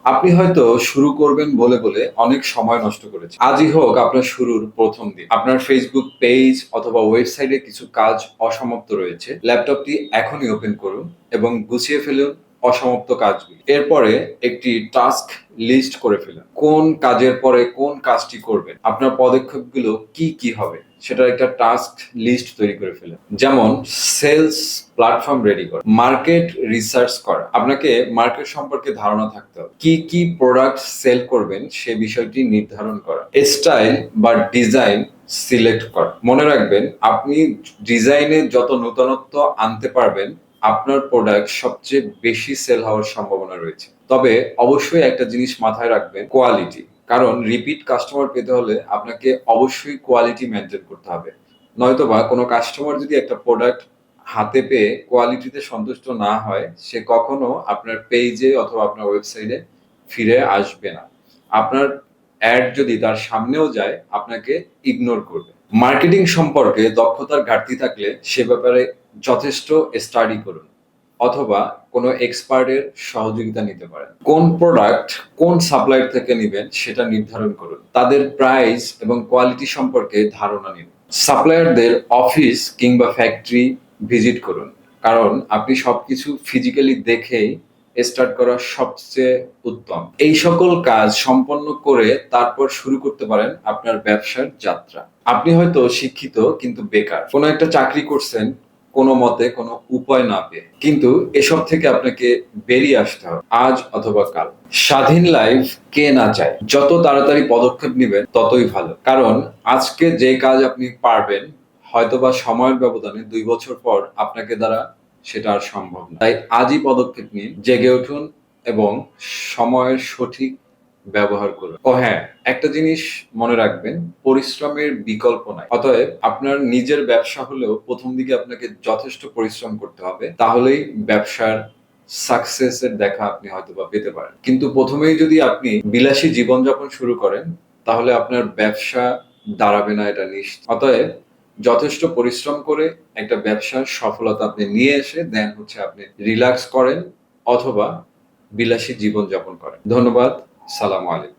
আপনি হয়তো শুরু করবেন বলে বলে অনেক সময় নষ্ট করেছেন। আজই হোক আপনার শুরুর প্রথম দিন। আপনার ফেসবুক পেজ অথবা ওয়েবসাইটে কিছু কাজ অসমাপ্ত রয়েছে। ল্যাপটপটি এখনই ওপেন করুন এবং গুছিয়ে ফেলুন অসমাপ্ত কাজগুলি। এরপরে একটি টাস্ক লিস্ট করে ফেলুন। কোন কাজের পরে কোন কাজটি করবেন, আপনার পদক্ষেপগুলো কি কি হবে সেটার একটা টাস্ক লিস্ট তৈরি করে ফেলুন। যেমন সেলস প্ল্যাটফর্ম রেডি করা, মার্কেট রিসার্চ করা, আপনাকে মার্কেট সম্পর্কে ধারণা থাকতে হবে। কি কি প্রোডাক্ট সেল করবেন সে বিষয়টি নির্ধারণ করা, স্টাইল বা ডিজাইন সিলেক্ট করা। মনে রাখবেন, আপনি ডিজাইনে যত নতুনত্ব আনতে পারবেন আপনার প্রোডাক্ট সবচেয়ে বেশি সেল হওয়ার সম্ভাবনা রয়েছে। তবে অবশ্যই একটা জিনিস মাথায় রাখবেন, কোয়ালিটি। কারণ রিপিট কাস্টমার পেতে হলে আপনাকে অবশ্যই কোয়ালিটি মেনটেন করতে হবে। নয়তোবা কোনো কাস্টমার যদি একটা প্রোডাক্ট হাতে পেয়ে কোয়ালিটিতে সন্তুষ্ট না হয়, সে কখনো আপনার পেজে অথবা আপনার ওয়েবসাইটে ফিরে আসবে না। আপনার অ্যাড যদি তার সামনেও যায়, আপনাকে ইগনোর করবে। মার্কেটিং সম্পর্কে দক্ষতার ঘাটতি থাকলে সে ব্যাপারে যথেষ্ট স্টাডি করুন অথবা কোনো এক্সপার্টের সহযোগিতা নিতে পারেন। কোন প্রোডাক্ট কোন সাপ্লায়ার থেকে নিবেন সেটা নির্ধারণ করুন। তাদের প্রাইস এবং কোয়ালিটি সম্পর্কে ধারণা নিন। সাপ্লায়ারদের অফিস কিংবা ফ্যাক্টরি ভিজিট করুন, কারণ আপনি সবকিছু ফিজিক্যালি দেখেই স্টার্ট করা সবচেয়ে উত্তম। এই সকল কাজ সম্পন্ন করে তারপর শুরু করতে পারেন আপনার ব্যবসার যাত্রা। আপনি হয়তো শিক্ষিত কিন্তু বেকার, কোনো একটা চাকরি করছেন কোনো মতে কোনো উপায় না পেয়ে, কিন্তু এসব থেকে আপনাকে বেরিয়ে আসতে হবে আজ অথবা কাল। স্বাধীন লাইফ কে না চায়? যত তাড়াতাড়ি পদক্ষেপ নেবেন ততই ভালো, কারণ আজকে যে কাজ আপনি পারবেন হয়তোবা সময়ের ব্যবধানে ২ বছর পর আপনাকে দ্বারা সেটা আর সম্ভব না। তাই আজই পদক্ষেপ নিন, জেগে উঠুন এবং সময়ের সঠিক ব্যবহার করুন। ও হ্যাঁ, একটা জিনিস মনে রাখবেন, পরিশ্রমের বিকল্প নাই। অতএব আপনার নিজের ব্যবসা হলেও প্রথম দিকে আপনাকে যথেষ্ট পরিশ্রম করতে হবে, তাহলেই ব্যবসার সাকসেস এর দেখা আপনি হয়তোবা পেতে পারেন। কিন্তু প্রথমেই যদি আপনি বিলাসী জীবনযাপন শুরু করেন, তাহলে আপনার ব্যবসা দাঁড়াবে না, এটা নিশ্চিত। অতএব যথেষ্ট পরিশ্রম করে একটা ব্যবসার সফলতা আপনি নিয়ে এসে দেন হচ্ছে আপনি রিল্যাক্স করেন অথবা বিলাসী জীবনযাপন করেন। ধন্যবাদ। সালামু আলাইকুম।